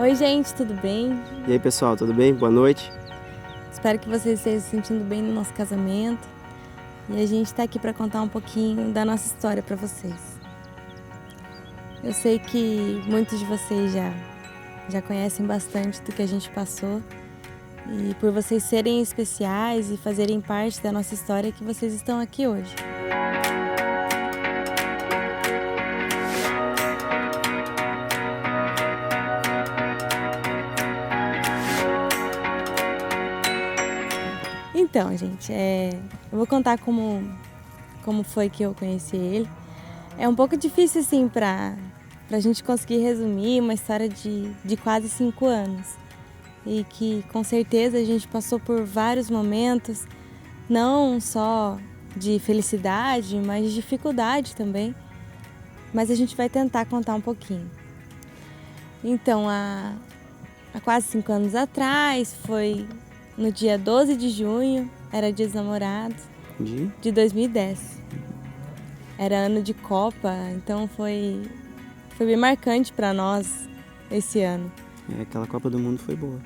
Oi, gente, tudo bem? E aí, pessoal, tudo bem? Boa noite. Espero que vocês estejam se sentindo bem no nosso casamento. E a gente está aqui para contar um pouquinho da nossa história para vocês. Eu sei que muitos de vocês já conhecem bastante do que a gente passou. E por vocês serem especiais e fazerem parte da nossa história que vocês estão aqui hoje. Então, gente, eu vou contar como foi que eu conheci ele. É um pouco difícil, assim, pra gente conseguir resumir uma história de quase 5 anos. E que, com certeza, a gente passou por vários momentos, não só de felicidade, mas de dificuldade também. Mas a gente vai tentar contar um pouquinho. Então, há quase 5 anos atrás, foi no dia 12 de junho, era dia dos namorados, de 2010. Era ano de Copa, então foi bem marcante para nós esse ano. Aquela Copa do Mundo foi boa.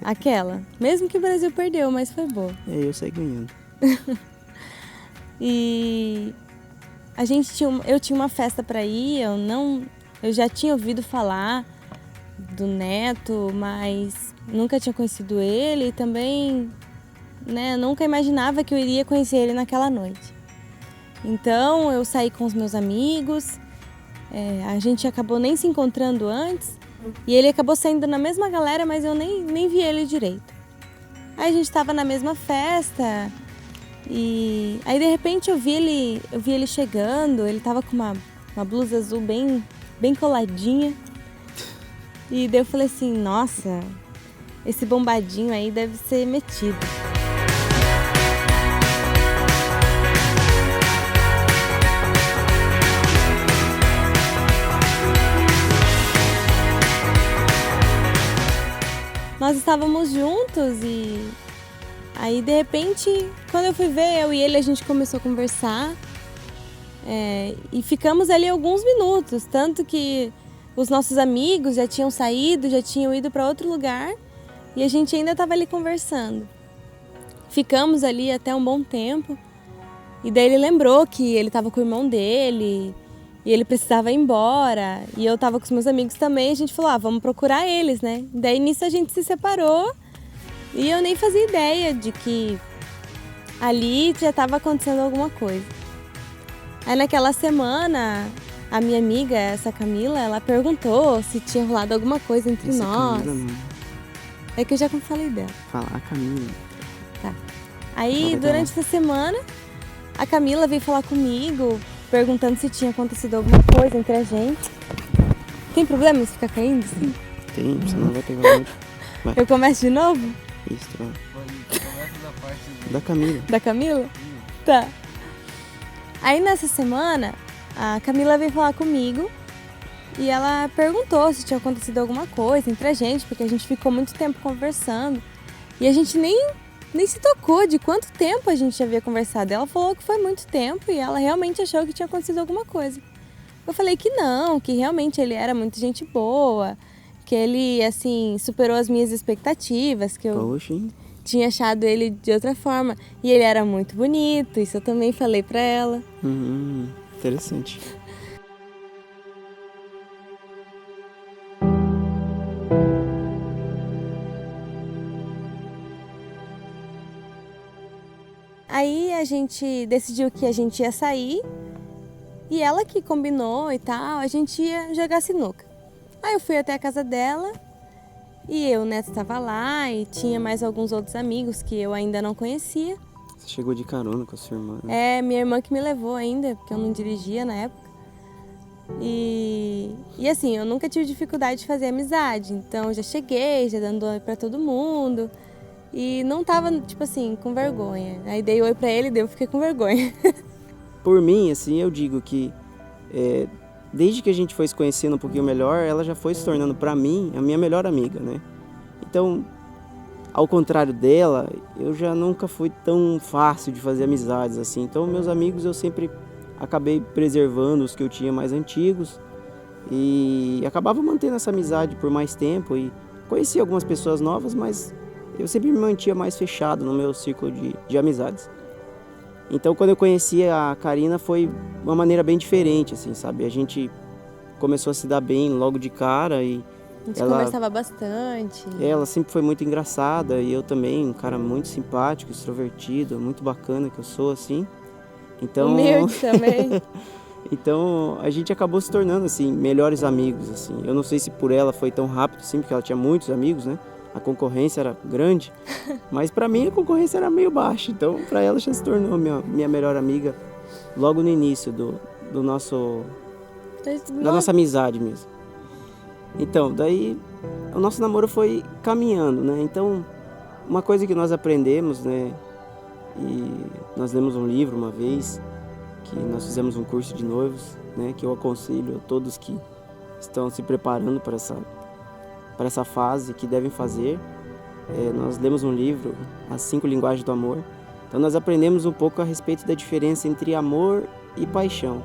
Aquela. Mesmo que o Brasil perdeu, mas foi boa. Eu saí ganhando. E eu tinha uma festa para ir, eu já tinha ouvido falar do Neto, mas nunca tinha conhecido ele e também, nunca imaginava que eu iria conhecer ele naquela noite. Então eu saí com os meus amigos, a gente acabou nem se encontrando antes e ele acabou saindo na mesma galera, mas eu nem vi ele direito. Aí a gente estava na mesma festa e aí de repente eu vi ele chegando, ele estava com uma blusa azul bem coladinha. E daí eu falei assim, nossa, esse bombadinho aí deve ser metido. Nós estávamos juntos e aí de repente, quando eu fui ver, eu e ele, a gente começou a conversar e ficamos ali alguns minutos, tanto que os nossos amigos já tinham saído, já tinham ido para outro lugar e a gente ainda estava ali conversando. Ficamos ali até um bom tempo e daí ele lembrou que ele estava com o irmão dele e ele precisava ir embora e eu estava com os meus amigos também. A gente falou, vamos procurar eles, né? Daí nisso a gente se separou e eu nem fazia ideia de que ali já estava acontecendo alguma coisa. Aí naquela semana, a minha amiga, essa Camila, ela perguntou se tinha rolado alguma coisa entre nós. Camila, não. É que eu já falei dela. Fala, a Camila. Tá. Aí, durante essa semana, a Camila veio falar comigo, perguntando se tinha acontecido alguma coisa entre a gente. Tem problema se ficar caindo? Sim. Tem, senão vai pegar muito. Vai. Eu começo de novo? Isso, vai. Começa da parte da Camila. Da Camila? Tá. Aí, nessa semana, a Camila veio falar comigo e ela perguntou se tinha acontecido alguma coisa entre a gente, porque a gente ficou muito tempo conversando e a gente nem se tocou de quanto tempo a gente havia conversado. Ela falou que foi muito tempo e ela realmente achou que tinha acontecido alguma coisa. Eu falei que não, que realmente ele era muito gente boa, que ele, assim, superou as minhas expectativas, que eu tinha achado ele de outra forma. E ele era muito bonito, isso eu também falei pra ela. Interessante. Aí a gente decidiu que a gente ia sair e ela que combinou e tal, a gente ia jogar sinuca. Aí eu fui até a casa dela e o Neto estava lá e tinha mais alguns outros amigos que eu ainda não conhecia. Você chegou de carona com a sua irmã, né? Minha irmã que me levou ainda, porque eu não dirigia na época. E assim, eu nunca tive dificuldade de fazer amizade, então já cheguei, já dando oi pra todo mundo. E não tava, tipo assim, com vergonha. Aí dei oi pra ele e eu fiquei com vergonha. Por mim, assim, eu digo que desde que a gente foi se conhecendo um pouquinho melhor, ela já foi se tornando pra mim a minha melhor amiga, né? Então, ao contrário dela, eu já nunca fui tão fácil de fazer amizades assim. Então, meus amigos eu sempre acabei preservando os que eu tinha mais antigos E acabava mantendo essa amizade por mais tempo e conheci algumas pessoas novas, mas eu sempre me mantinha mais fechado no meu círculo de amizades. Então, quando eu conheci a Karina, foi uma maneira bem diferente, assim, sabe? A gente começou a se dar bem logo de cara e A gente conversava bastante. ela sempre foi muito engraçada e eu também, um cara muito simpático, extrovertido, muito bacana que eu sou, assim. Então, Humilde também. então a gente acabou se tornando, assim, melhores amigos, assim. Eu não sei se por ela foi tão rápido, assim, porque ela tinha muitos amigos, né? A concorrência era grande, mas pra mim a concorrência era meio baixa. Então, pra ela já se tornou minha melhor amiga logo no início da nossa amizade mesmo. Então, daí o nosso namoro foi caminhando, né? Então, uma coisa que nós aprendemos, né? E nós lemos um livro uma vez, que nós fizemos um curso de noivos, né? Que eu aconselho a todos que estão se preparando para essa fase, que devem fazer. Nós lemos um livro, As 5 Linguagens do Amor. Então nós aprendemos um pouco a respeito da diferença entre amor e paixão.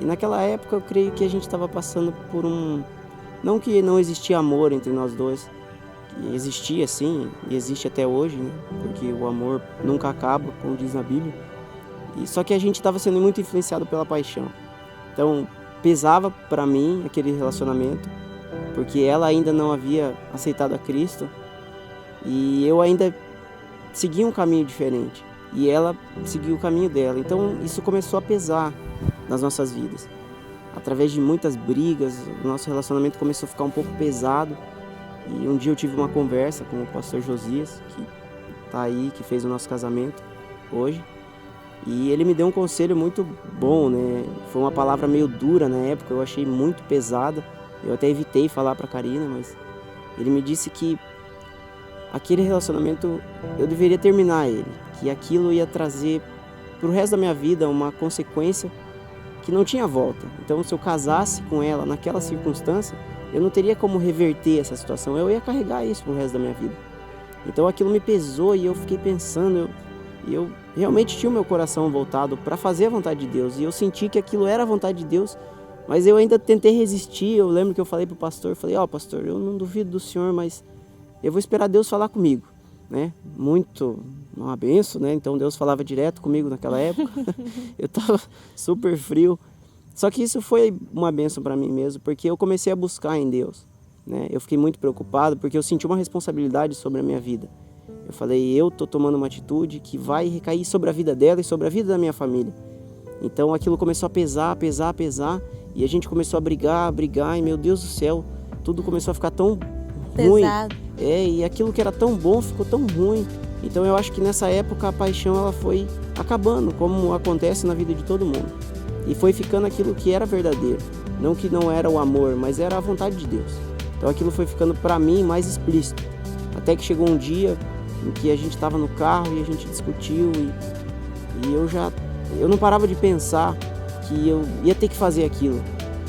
E naquela época eu creio que a gente estava passando por não que não existia amor entre nós dois, que existia sim, e existe até hoje, né? Porque o amor nunca acaba, como diz na Bíblia. Só que a gente estava sendo muito influenciado pela paixão. Então pesava para mim aquele relacionamento, porque ela ainda não havia aceitado a Cristo e eu ainda seguia um caminho diferente e ela seguiu o caminho dela. Então isso começou a pesar nas nossas vidas. Através de muitas brigas, o nosso relacionamento começou a ficar um pouco pesado. E um dia eu tive uma conversa com o pastor Josias, que está aí, que fez o nosso casamento hoje. E ele me deu um conselho muito bom, né? Foi uma palavra meio dura na época, eu achei muito pesada. Eu até evitei falar para a Karina, mas ele me disse que aquele relacionamento eu deveria terminar ele, que aquilo ia trazer para o resto da minha vida uma consequência que não tinha volta. Então, se eu casasse com ela naquela circunstância, eu não teria como reverter essa situação, eu ia carregar isso pro resto da minha vida. Então aquilo me pesou e eu fiquei pensando, eu realmente tinha o meu coração voltado para fazer a vontade de Deus e eu senti que aquilo era a vontade de Deus, mas eu ainda tentei resistir. Eu lembro que eu falei pro pastor, falei, pastor, eu não duvido do senhor, mas eu vou esperar Deus falar comigo, né? Muito uma benção, né? Então Deus falava direto comigo naquela época. Eu tava super frio. Só que isso foi uma bênção para mim mesmo, porque eu comecei a buscar em Deus, né? Eu fiquei muito preocupado porque eu senti uma responsabilidade sobre a minha vida. Eu falei, eu tô tomando uma atitude que vai recair sobre a vida dela e sobre a vida da minha família. Então aquilo começou a pesar, e a gente começou a brigar, e meu Deus do céu, tudo começou a ficar tão ruim. Pesado. E aquilo que era tão bom ficou tão ruim. Então eu acho que nessa época a paixão ela foi acabando, como acontece na vida de todo mundo. E foi ficando aquilo que era verdadeiro. Não que não era o amor, mas era a vontade de Deus. Então aquilo foi ficando para mim mais explícito. Até que chegou um dia em que a gente estava no carro e a gente discutiu e eu não parava de pensar que eu ia ter que fazer aquilo.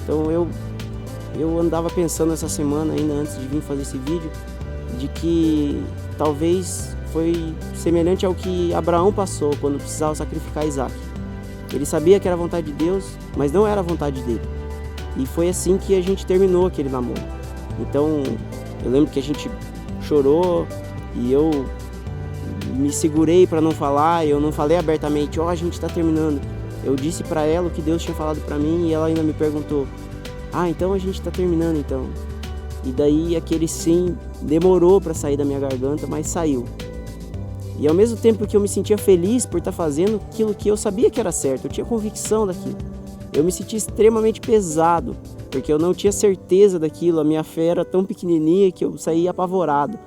Então eu andava pensando essa semana, ainda antes de vir fazer esse vídeo, de que talvez foi semelhante ao que Abraão passou quando precisava sacrificar Isaac. Ele sabia que era a vontade de Deus, mas não era a vontade dele. E foi assim que a gente terminou aquele namoro. Então, eu lembro que a gente chorou e eu me segurei para não falar, eu não falei abertamente, a gente está terminando. Eu disse para ela o que Deus tinha falado para mim e ela ainda me perguntou, então a gente está terminando então. E daí aquele sim demorou para sair da minha garganta, mas saiu. E ao mesmo tempo que eu me sentia feliz por estar fazendo aquilo que eu sabia que era certo, eu tinha convicção daquilo. Eu me sentia extremamente pesado, porque eu não tinha certeza daquilo, a minha fé era tão pequenininha que eu saí apavorado.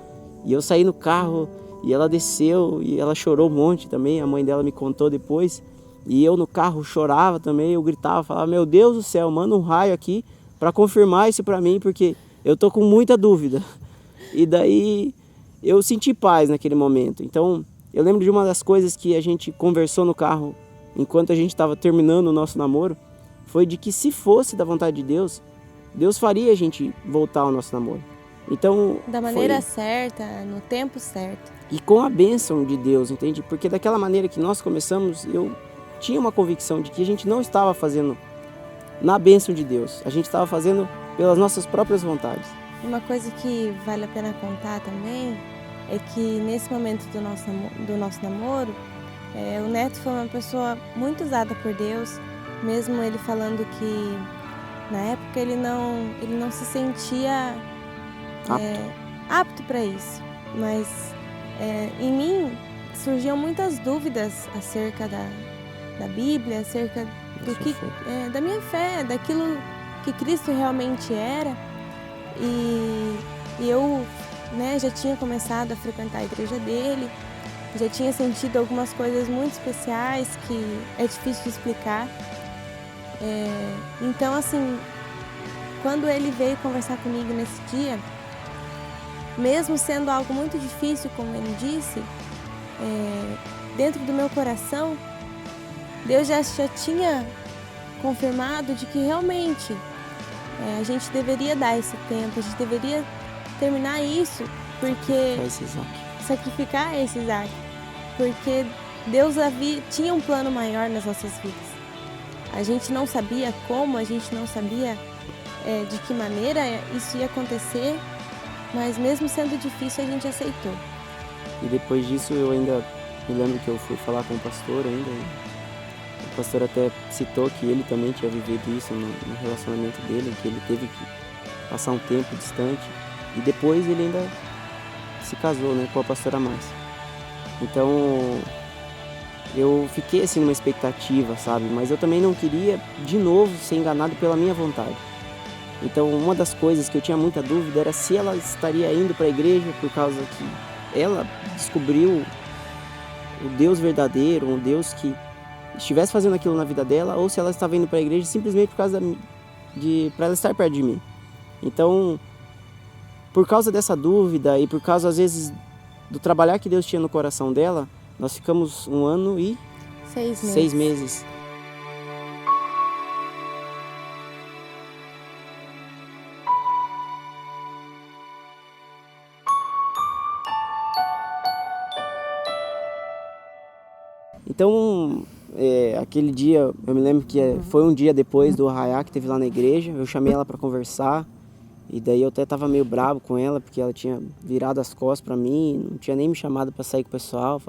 E eu saí no carro e ela desceu e ela chorou um monte também, a mãe dela me contou depois. E eu no carro chorava também, eu gritava, falava, meu Deus do céu, manda um raio aqui para confirmar isso para mim, porque eu tô com muita dúvida. E daí eu senti paz naquele momento. Então, eu lembro de uma das coisas que a gente conversou no carro enquanto a gente estava terminando o nosso namoro, foi de que se fosse da vontade de Deus, Deus faria a gente voltar ao nosso namoro. Então, da maneira certa, no tempo certo. E com a bênção de Deus, entende? Porque daquela maneira que nós começamos, eu tinha uma convicção de que a gente não estava fazendo na bênção de Deus. A gente estava fazendo pelas nossas próprias vontades. Uma coisa que vale a pena contar também é que nesse momento do nosso namoro, o Neto foi uma pessoa muito usada por Deus, mesmo ele falando que na época ele não se sentia apto para isso. Mas em mim surgiam muitas dúvidas acerca da Bíblia, acerca da minha fé, daquilo que Cristo realmente era. E eu já tinha começado a frequentar a igreja dele, já tinha sentido algumas coisas muito especiais que é difícil de explicar. Então, assim, quando ele veio conversar comigo nesse dia, mesmo sendo algo muito difícil, como ele disse, dentro do meu coração, Deus já tinha confirmado de que realmente a gente deveria dar esse tempo, a gente deveria terminar isso, porque sacrificar esse Isaac, porque Deus tinha um plano maior nas nossas vidas. A gente não sabia como, a gente não sabia de que maneira isso ia acontecer, mas mesmo sendo difícil, a gente aceitou. E depois disso eu ainda me lembro que eu fui falar com o pastor ainda. O pastor até citou que ele também tinha vivido isso no relacionamento dele, que ele teve que passar um tempo distante. E depois ele ainda se casou, com a pastora Márcia. Então eu fiquei assim numa expectativa, sabe? Mas eu também não queria de novo ser enganado pela minha vontade. Então uma das coisas que eu tinha muita dúvida era se ela estaria indo para a igreja por causa que ela descobriu o Deus verdadeiro, um Deus que estivesse fazendo aquilo na vida dela, ou se ela estava indo para a igreja simplesmente por causa para ela estar perto de mim. Então, por causa dessa dúvida e por causa, às vezes, do trabalhar que Deus tinha no coração dela, nós ficamos 1 ano e 6 meses. Então, aquele dia, eu me lembro que foi um dia depois do arraiá que teve lá na igreja, eu chamei ela para conversar, e daí eu até tava meio bravo com ela, porque ela tinha virado as costas para mim, não tinha nem me chamado para sair com o pessoal.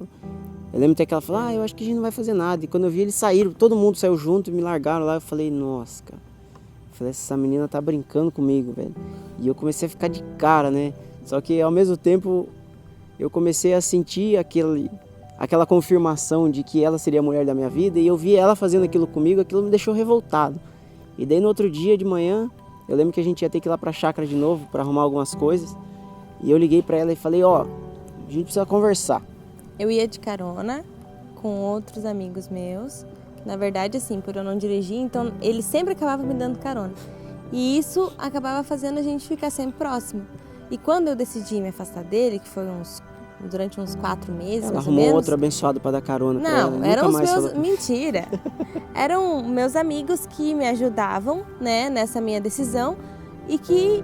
Eu lembro até que ela falou, eu acho que a gente não vai fazer nada, e quando eu vi eles saíram, todo mundo saiu junto e me largaram lá, eu falei, nossa, cara, essa menina tá brincando comigo, velho. E eu comecei a ficar de cara, só que ao mesmo tempo eu comecei a sentir aquela confirmação de que ela seria a mulher da minha vida, e eu vi ela fazendo aquilo comigo, aquilo me deixou revoltado. E daí no outro dia de manhã, eu lembro que a gente ia ter que ir lá pra chácara de novo para arrumar algumas coisas, e eu liguei para ela e falei, a gente precisa conversar. Eu ia de carona com outros amigos meus, na verdade assim, por eu não dirigir, então ele sempre acabava me dando carona, e isso acabava fazendo a gente ficar sempre próximo. E quando eu decidi me afastar dele, que foi durante uns 4 meses, ela mais arrumou ou menos. outro abençoado para dar carona pra ela. Não, eram os meus... falou... Mentira! Eram meus amigos que me ajudavam, nessa minha decisão, e que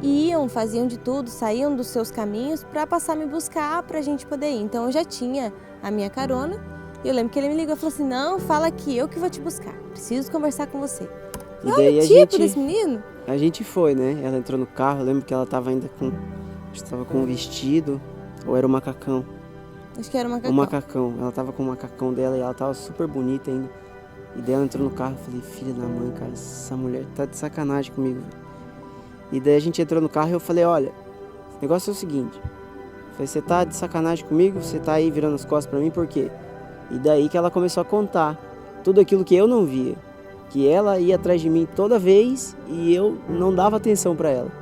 faziam de tudo, saíam dos seus caminhos para passar a me buscar pra gente poder ir. Então eu já tinha a minha carona, e eu lembro que ele me ligou e falou assim, não, fala aqui, eu que vou te buscar, preciso conversar com você. E daí olha o tipo desse menino. A gente foi, ela entrou no carro, eu lembro que ela tava ainda com um vestido, ou era um macacão? Acho que era um macacão. Um macacão. Ela tava com o macacão dela e ela tava super bonita ainda. E daí ela entrou no carro, eu falei, filha da mãe, cara, essa mulher tá de sacanagem comigo. E daí a gente entrou no carro e eu falei, olha, o negócio é o seguinte. Eu falei, você tá de sacanagem comigo? Você tá aí virando as costas pra mim, por quê? E daí que ela começou a contar tudo aquilo que eu não via. Que ela ia atrás de mim toda vez e eu não dava atenção pra ela.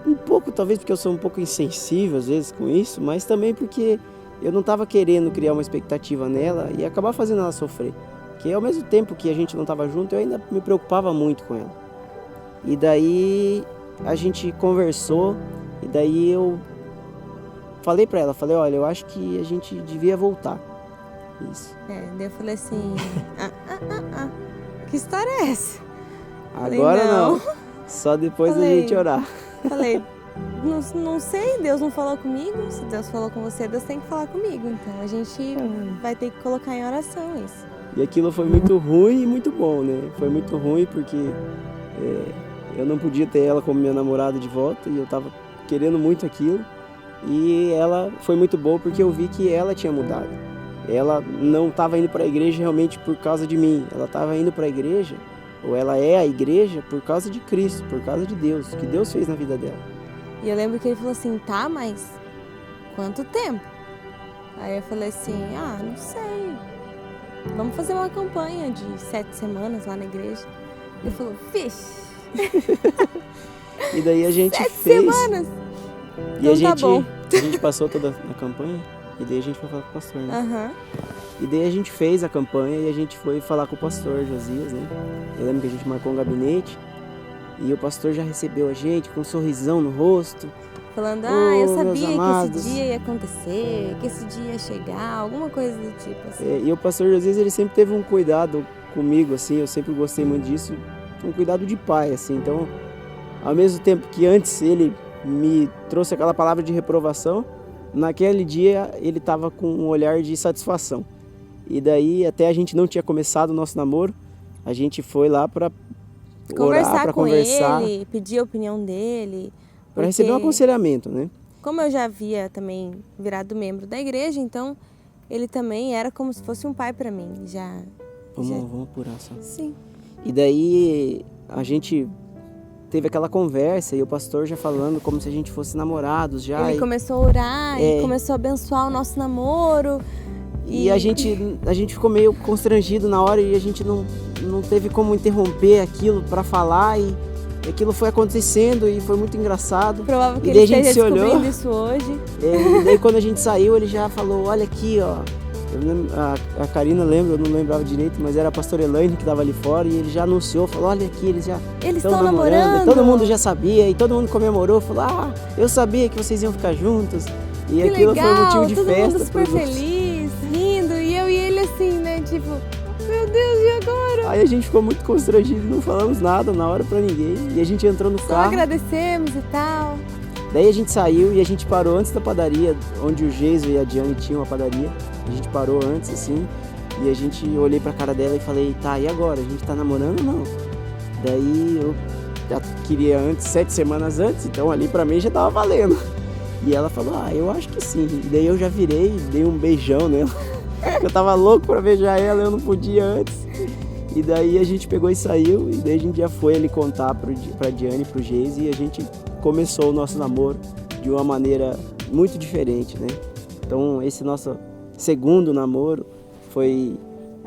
Um pouco, talvez porque eu sou um pouco insensível às vezes com isso, mas também porque eu não estava querendo criar uma expectativa nela e acabar fazendo ela sofrer. Que ao mesmo tempo que a gente não estava junto, eu ainda me preocupava muito com ela. E daí a gente conversou, e daí eu falei pra ela, olha, eu acho que a gente devia voltar. Isso. Daí eu falei assim, que história é essa? Agora falei, não, só depois da gente orar. Falei, não sei, Deus não falou comigo, se Deus falou com você, Deus tem que falar comigo, então a gente vai ter que colocar em oração isso. E aquilo foi muito ruim e muito bom, Foi muito ruim porque Eu não podia ter ela como minha namorada de volta e eu estava querendo muito aquilo. E ela foi muito boa porque eu vi que ela tinha mudado. Ela não estava indo para a igreja realmente por causa de mim. Ela estava indo para a igreja, ou ela é a igreja, por causa de Cristo, por causa de Deus, o que Deus fez na vida dela. E eu lembro que ele falou assim, tá, mas quanto tempo? Aí eu falei assim, não sei. Vamos fazer uma campanha de 7 semanas lá na igreja. Ele falou, vixe. E daí a gente 7 fez. semanas? E então tá bom. A gente passou toda a campanha e daí a gente foi falar com o pastor, né? Uhum. E daí a gente fez a campanha e a gente foi falar com o pastor Josias, né? Eu lembro que a gente marcou um gabinete e o pastor já recebeu a gente com um sorrisão no rosto. Falando, eu sabia meus que esse dia ia acontecer, que esse dia ia chegar, alguma coisa do tipo assim. E o pastor Josias, ele sempre teve um cuidado comigo, assim, eu sempre gostei muito disso, um cuidado de pai, assim. Então, ao mesmo tempo que antes ele me trouxe aquela palavra de reprovação, naquele dia ele estava com um olhar de satisfação. E daí, até a gente não tinha começado o nosso namoro, a gente foi lá para orar, para conversar. Ele, pedir a opinião dele. Para receber um aconselhamento, né? Como eu já havia também virado membro da igreja, então ele também era como se fosse um pai para mim. Vamos apurar só. Sim. E daí a gente teve aquela conversa e o pastor já falando como se a gente fosse namorados já. Ele começou a orar e começou a abençoar o nosso namoro. E a gente ficou meio constrangido na hora e a gente não teve como interromper aquilo para falar e aquilo foi acontecendo e foi muito engraçado. Provável que e ele daí a gente esteja se descobrindo olhou. isso hoje. E daí quando a gente saiu, ele já falou, olha aqui, ó. A Karina lembra, eu não lembrava direito, mas era a pastora Elaine que estava ali fora e ele já anunciou, falou, olha aqui, eles estão namorando. E todo mundo já sabia e todo mundo comemorou, falou, eu sabia que vocês iam ficar juntos. E que aquilo legal, foi motivo de todo festa. Mundo super feliz, rindo, e eu e ele assim, né, tipo, meu Deus, e agora? Aí a gente ficou muito constrangido, não falamos nada na hora pra ninguém. E a gente entrou no Só carro. agradecemos e tal. Daí a gente saiu e a gente parou antes da padaria, onde o Geiso e a Diane tinham a padaria. A gente parou antes, assim, e a gente olhei pra cara dela e falei, tá, e agora? A gente tá namorando ou não? Daí eu já queria antes, 7 semanas antes, então ali pra mim já tava valendo. E ela falou, eu acho que sim. E daí eu já virei, dei um beijão nela. Eu tava louco pra beijar ela, eu não podia antes. E daí a gente pegou e saiu, e daí a gente já foi ali contar pra Diane e pro Geise, e a gente começou o nosso namoro de uma maneira muito diferente, né? Então esse nosso segundo namoro foi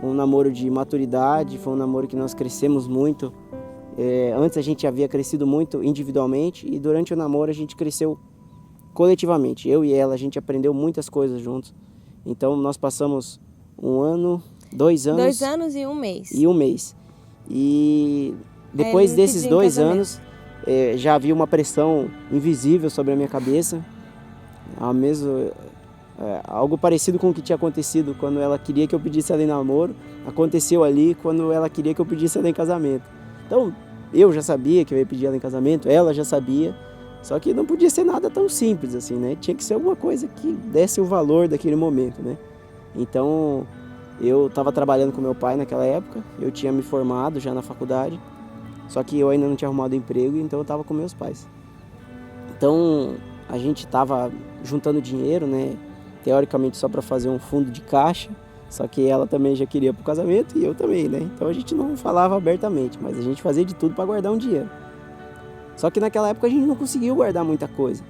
um namoro de maturidade, foi um namoro que nós crescemos muito. Antes a gente havia crescido muito individualmente, e durante o namoro a gente cresceu coletivamente. Eu e ela, a gente aprendeu muitas coisas juntos. Então nós passamos 1 ano, 2 anos... 2 anos e 1 mês. E 1 mês. E depois desses 2 anos, já havia uma pressão invisível sobre a minha cabeça. Algo parecido com o que tinha acontecido quando ela queria que eu pedisse ela em namoro, aconteceu ali quando ela queria que eu pedisse ela em casamento. Então, eu já sabia que eu ia pedir ela em casamento, ela já sabia, só que não podia ser nada tão simples assim, né? Tinha que ser alguma coisa que desse o valor daquele momento, né? Então, eu estava trabalhando com meu pai naquela época, eu tinha me formado já na faculdade, só que eu ainda não tinha arrumado emprego, então eu estava com meus pais. Então, a gente estava juntando dinheiro, né? Teoricamente só para fazer um fundo de caixa, só que ela também já queria pro casamento e eu também, né? Então a gente não falava abertamente, mas a gente fazia de tudo para guardar um dinheiro. Só que naquela época a gente não conseguiu guardar muita coisa.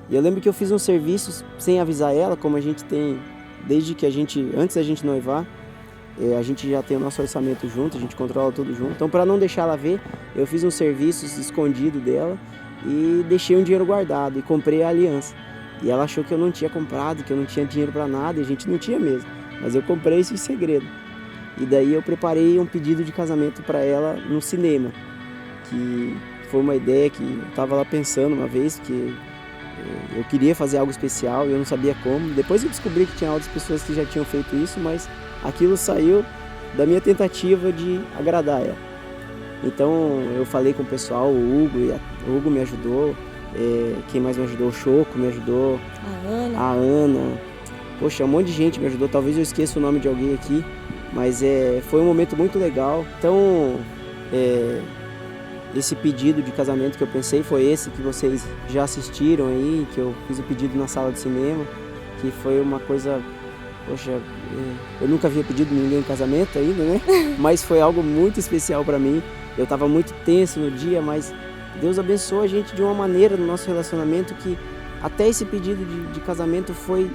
E eu lembro que eu fiz uns serviços sem avisar ela, como a gente tem desde que antes da gente noivar, a gente já tem o nosso orçamento junto, a gente controla tudo junto. Então, para não deixar ela ver, eu fiz uns serviços escondidos dela e deixei um dinheiro guardado e comprei a aliança. E ela achou que eu não tinha comprado, que eu não tinha dinheiro para nada, e a gente não tinha mesmo. Mas eu comprei isso em segredo. E daí eu preparei um pedido de casamento para ela no cinema, que foi uma ideia que eu estava lá pensando uma vez, que eu queria fazer algo especial e eu não sabia como. Depois eu descobri que tinha outras pessoas que já tinham feito isso, mas aquilo saiu da minha tentativa de agradar ela. Então eu falei com o pessoal, o Hugo me ajudou, quem mais me ajudou? O Choco me ajudou, a Ana. Poxa, um monte de gente me ajudou, talvez eu esqueça o nome de alguém aqui, mas foi um momento muito legal. Então esse pedido de casamento que eu pensei foi esse que vocês já assistiram aí, que eu fiz o pedido na sala de cinema, que foi uma coisa, poxa, eu nunca havia pedido ninguém em casamento ainda, né? Mas foi algo muito especial para mim. Eu estava muito tenso no dia, mas Deus abençoou a gente de uma maneira no nosso relacionamento que até esse pedido de casamento foi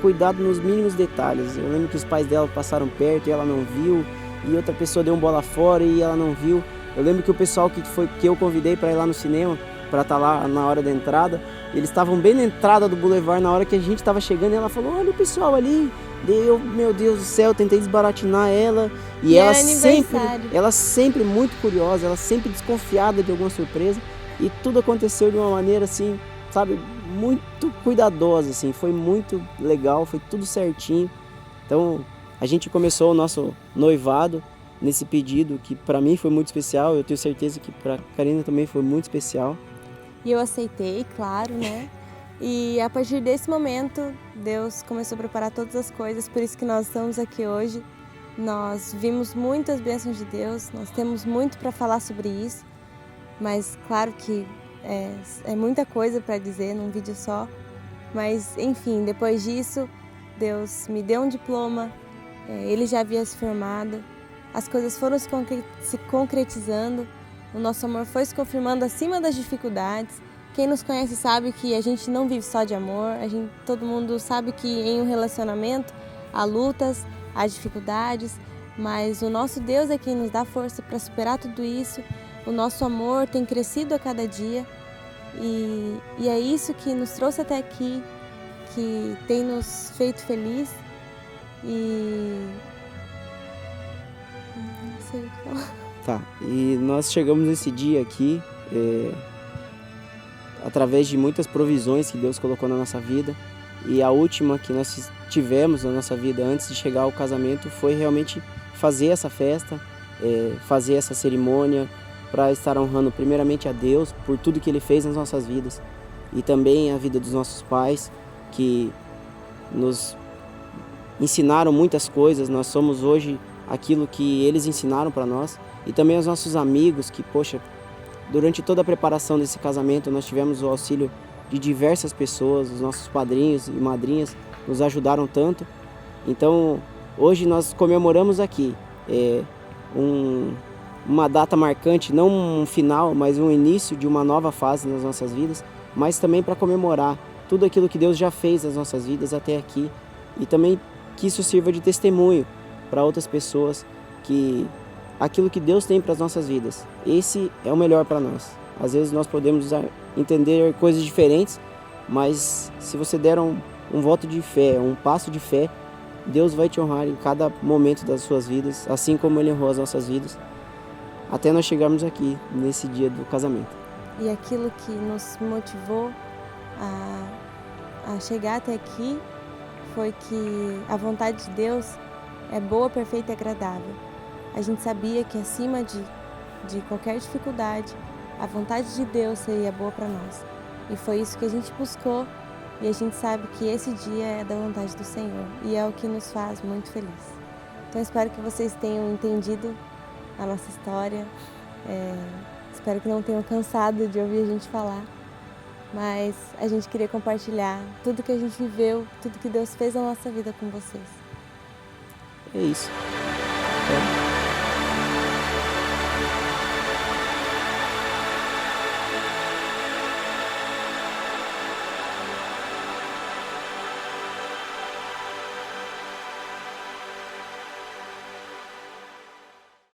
cuidado nos mínimos detalhes. Eu lembro que os pais dela passaram perto e ela não viu, e outra pessoa deu um bola fora e ela não viu. Eu lembro que o pessoal que eu convidei para ir lá no cinema, para estar lá na hora da entrada, eles estavam bem na entrada do Boulevard na hora que a gente estava chegando, e ela falou: olha o pessoal ali. Eu, meu Deus do céu, tentei desbaratinar ela, e ela sempre muito curiosa, ela sempre desconfiada de alguma surpresa, e tudo aconteceu de uma maneira assim, sabe, muito cuidadosa, assim, foi muito legal, foi tudo certinho. Então a gente começou o nosso noivado nesse pedido que para mim foi muito especial. Eu tenho certeza que para Karina também foi muito especial. E eu aceitei, claro, né? E a partir desse momento, Deus começou a preparar todas as coisas, por isso que nós estamos aqui hoje. Nós vimos muitas bênçãos de Deus, nós temos muito para falar sobre isso, mas claro que é muita coisa para dizer num vídeo só. Mas enfim, depois disso, Deus me deu um diploma, ele já havia se formado, as coisas foram se concretizando, o nosso amor foi se confirmando acima das dificuldades. Quem nos conhece sabe que a gente não vive só de amor, todo mundo sabe que em um relacionamento há lutas, há dificuldades, mas o nosso Deus é quem nos dá força para superar tudo isso. O nosso amor tem crescido a cada dia e é isso que nos trouxe até aqui, que tem nos feito feliz e... não sei o que falar. Tá, e nós chegamos nesse dia aqui através de muitas provisões que Deus colocou na nossa vida, e a última que nós tivemos na nossa vida antes de chegar ao casamento foi realmente fazer essa festa, fazer essa cerimônia para estar honrando primeiramente a Deus por tudo que Ele fez nas nossas vidas e também a vida dos nossos pais, que nos ensinaram muitas coisas. Nós somos hoje aquilo que eles ensinaram para nós, e também os nossos amigos que, poxa, durante toda a preparação desse casamento nós tivemos o auxílio de diversas pessoas, os nossos padrinhos e madrinhas nos ajudaram tanto. Então hoje nós comemoramos aqui uma data marcante, não um final, mas um início de uma nova fase nas nossas vidas, mas também para comemorar tudo aquilo que Deus já fez nas nossas vidas até aqui, e também que isso sirva de testemunho para outras pessoas que aquilo que Deus tem para as nossas vidas, esse é o melhor para nós. Às vezes nós podemos entender coisas diferentes, mas se você der um voto de fé, um passo de fé, Deus vai te honrar em cada momento das suas vidas, assim como Ele honrou as nossas vidas, até nós chegarmos aqui, nesse dia do casamento. E aquilo que nos motivou a chegar até aqui foi que a vontade de Deus é boa, perfeita e agradável. A gente sabia que acima de qualquer dificuldade, a vontade de Deus seria boa para nós. E foi isso que a gente buscou, e a gente sabe que esse dia é da vontade do Senhor e é o que nos faz muito feliz. Então espero que vocês tenham entendido a nossa história, espero que não tenham cansado de ouvir a gente falar, mas a gente queria compartilhar tudo que a gente viveu, tudo que Deus fez na nossa vida com vocês. É isso.